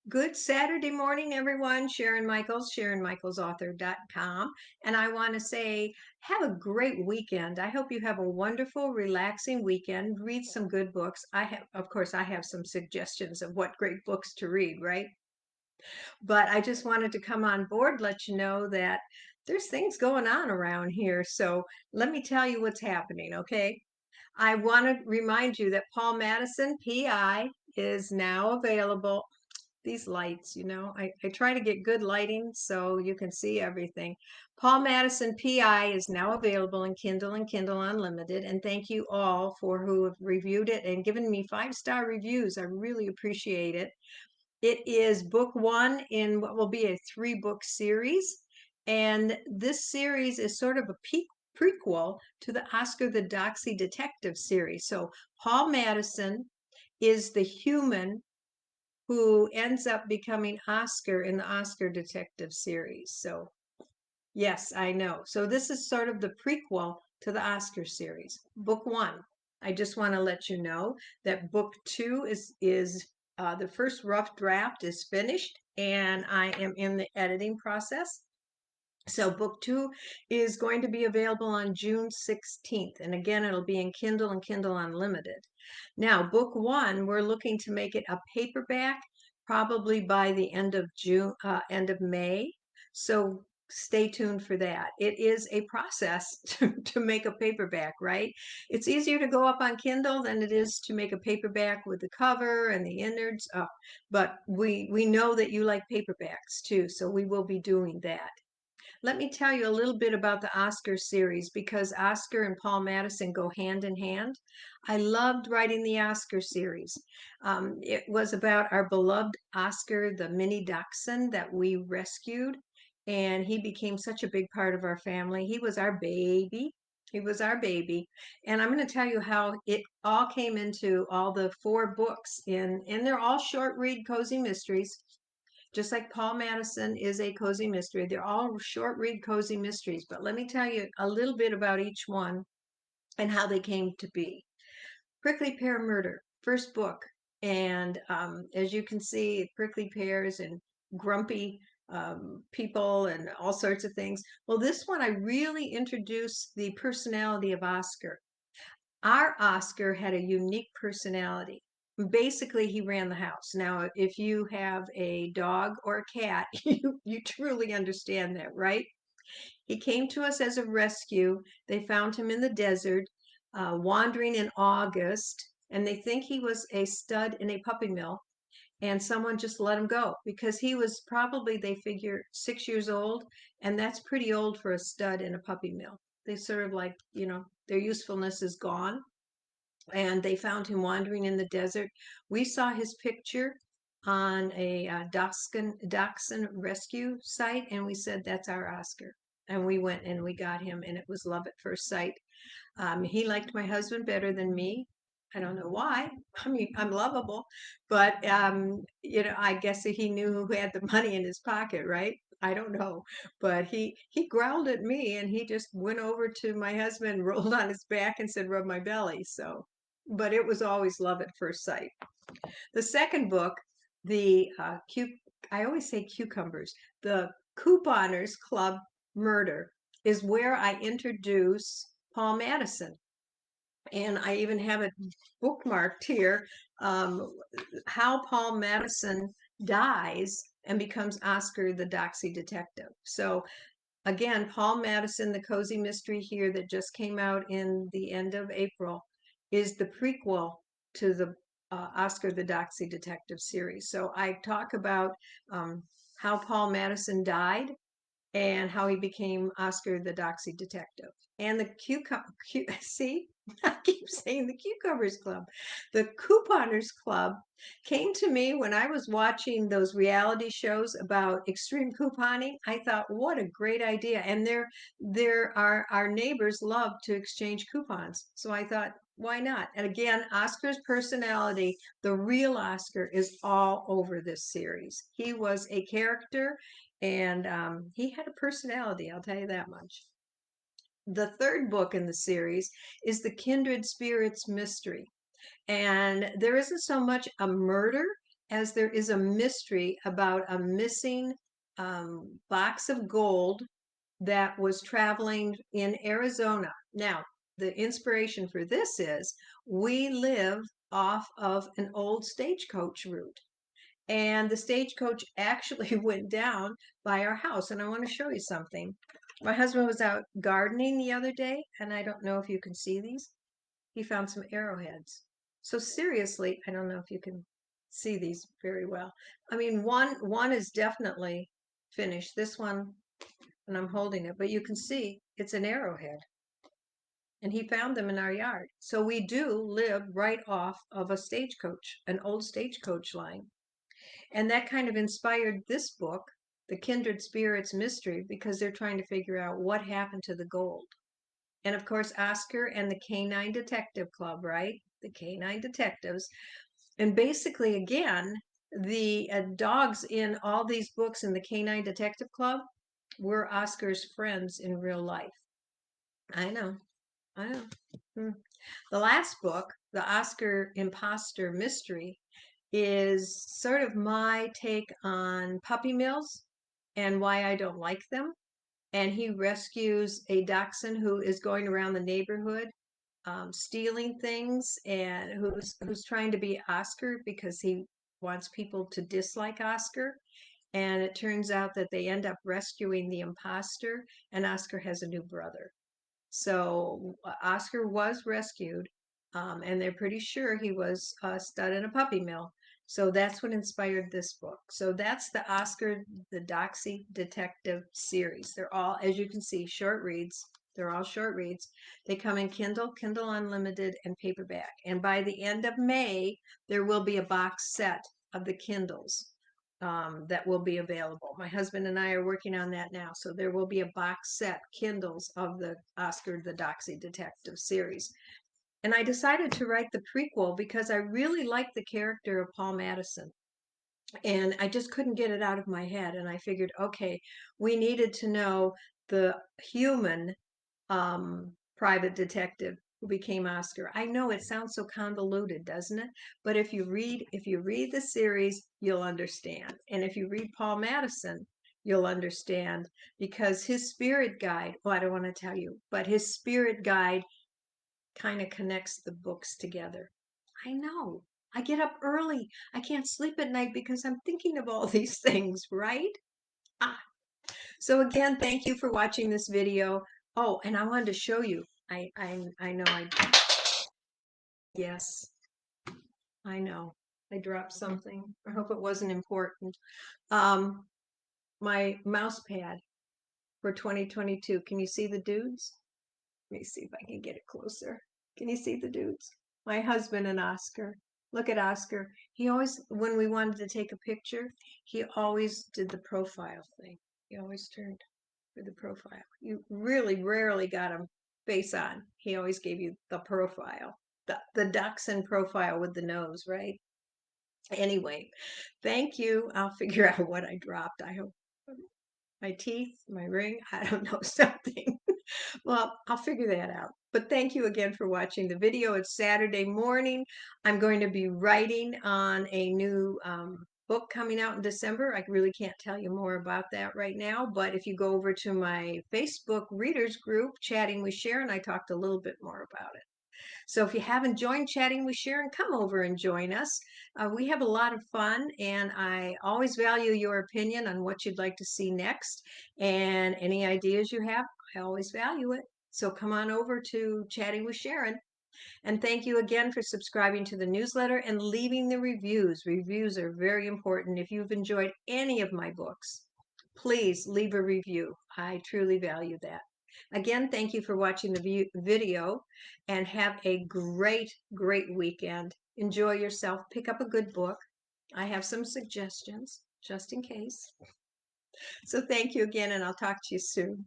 Good Saturday morning, everyone. Sharon Michaels, SharonMichaelsAuthor.com. And I want to say, have a great weekend. I hope you have a wonderful, relaxing weekend. Read some good books. Of course, I have some suggestions of what great books to read, right? But I just wanted to come on board, let you know that there's things going on around here. So let me tell you what's happening, okay? I want to remind you that Paul Madison, PI, is now available. These lights, I try to get good lighting so you can see everything. Paul Madison PI is now available in Kindle and Kindle Unlimited. And thank you all for who have reviewed it and given me 5-star reviews. I really appreciate it. It is book one in what will be a 3-book series. And this series is sort of a prequel to the Oscar the Doxy Detective series. So Paul Madison is the human who ends up becoming Oscar in the Oscar Detective series. So, yes, I know. So, this is sort of the prequel to the Oscar series. Book one. I just want to let you know that book two is the first rough draft is finished, and I am in the editing process. So book two is going to be available on June 16th. And again, it'll be in Kindle and Kindle Unlimited. Now, book one, we're looking to make it a paperback probably by the end of end of May. So stay tuned for that. It is a process to make a paperback, right? It's easier to go up on Kindle than it is to make a paperback with the cover and the innards. But we know that you like paperbacks too, so we will be doing that. Let me tell you a little bit about the Oscar series because Oscar and Paul Madison go hand in hand. I loved writing the Oscar series. It was about our beloved Oscar, the mini dachshund that we rescued, and he became such a big part of our family. He was our baby. He was our baby. And I'm going to tell you how it all came into all the 4 books and they're all short read cozy mysteries. Just like Paul Madison is a cozy mystery. They're all short read cozy mysteries, but let me tell you a little bit about each one and how they came to be. Prickly Pear Murder, first book. And as you can see, prickly pears and grumpy people and all sorts of things. Well, this one, I really introduced the personality of Oscar. Our Oscar had a unique personality. Basically, he ran the house. Now, if you have a dog or a cat, you truly understand that, right? He came to us as a rescue. They found him in the desert, wandering in August, and they think he was a stud in a puppy mill, and someone just let him go because he was probably, they figure, 6 years old, and that's pretty old for a stud in a puppy mill. They sort of like, their usefulness is gone, and they found him wandering in the desert. We saw his picture on a dachshund rescue site, and we said, that's our Oscar. And we went and we got him, and it was love at first sight. He liked my husband better than me. I don't know why. I mean, I'm lovable, but I guess he knew who had the money in his pocket, right? I don't know, but he growled at me, and he just went over to my husband, rolled on his back, and said, "Rub my belly." So, but it was always love at first sight. The second book, the I always say cucumbers, the Couponers Club Murder, is where I introduce Paul Madison. And I even have it bookmarked here, um, how Paul Madison dies and becomes Oscar the Doxy Detective. So again, Paul Madison, the cozy mystery here that just came out in the end of April, is the prequel to the Oscar the Doxy Detective series. So I talk about how Paul Madison died and how he became Oscar the Doxy Detective. And the see, I keep saying the Cucumbers Club. The Couponers Club came to me when I was watching those reality shows about extreme couponing. I thought, what a great idea. And there are our neighbors love to exchange coupons. So I thought, why not? And again, Oscar's personality, the real Oscar, is all over this series. He was a character, and he had a personality, I'll tell you that much. The third book in the series is the Kindred Spirits Mystery. And there isn't so much a murder as there is a mystery about a missing box of gold that was traveling in Arizona. Now, the inspiration for this is we live off of an old stagecoach route. And the stagecoach actually went down by our house. And I want to show you something. My husband was out gardening the other day, and I don't know if you can see these. He found some arrowheads. So seriously, I don't know if you can see these very well. I mean, one is definitely finished. This one, and I'm holding it, but you can see it's an arrowhead. And he found them in our yard. So we do live right off of a stagecoach, an old stagecoach line. And that kind of inspired this book, The Kindred Spirits Mystery, because they're trying to figure out what happened to the gold. And of course, Oscar and the Canine Detective Club, right? The Canine Detectives. And basically, again, the dogs in all these books in the Canine Detective Club were Oscar's friends in real life. I know, I know. The last book, The Oscar Imposter Mystery, is sort of my take on puppy mills and why I don't like them. And he rescues a dachshund who is going around the neighborhood stealing things, and who's trying to be Oscar because he wants people to dislike Oscar. And it turns out that they end up rescuing the imposter, and Oscar has a new brother. So Oscar was rescued, and they're pretty sure he was stud in a puppy mill. So that's what inspired this book. So that's the Oscar the Doxy Detective series. They're all, as you can see, short reads. They're all short reads. They come in Kindle, Kindle Unlimited, and paperback. And by the end of May, there will be a box set of the Kindles that will be available. My husband and I are working on that now. So there will be a box set, Kindles, of the Oscar the Doxy Detective series. And I decided to write the prequel because I really liked the character of Paul Madison. And I just couldn't get it out of my head. And I figured, okay, we needed to know the human private detective who became Oscar. I know it sounds so convoluted, doesn't it? But if you read the series, you'll understand. And if you read Paul Madison, you'll understand, because his spirit guide, well, I don't want to tell you, but his spirit guide kind of connects the books together. I know. I get up early. I can't sleep at night because I'm thinking of all these things, right? Ah, so again, thank you for watching this video. Oh, and I wanted to show you. I know yes, I know. I dropped something. I hope it wasn't important. Um, my mouse pad for 2022. Can you see the dudes? Let me see if I can get it closer. Can you see the dudes? My husband and Oscar. Look at Oscar. He always, when we wanted to take a picture, he always did the profile thing. He always turned for the profile. You really rarely got him face on. He always gave you the profile, the dachshund profile with the nose, right? Anyway, thank you. I'll figure out what I dropped. I hope my teeth, my ring, I don't know, something. Well, I'll figure that out. But thank you again for watching the video. It's Saturday morning. I'm going to be writing on a new book coming out in December. I really can't tell you more about that right now, but if you go over to my Facebook readers group, Chatting with Sharon, I talked a little bit more about it. So if you haven't joined Chatting with Sharon, come over and join us. We have a lot of fun, and I always value your opinion on what you'd like to see next, and any ideas you have, I always value it. So come on over to Chatting with Sharon. And thank you again for subscribing to the newsletter and leaving the reviews. Reviews are very important. If you've enjoyed any of my books, please leave a review. I truly value that. Again, thank you for watching the video, and have a great, great weekend. Enjoy yourself. Pick up a good book. I have some suggestions just in case. So thank you again, and I'll talk to you soon.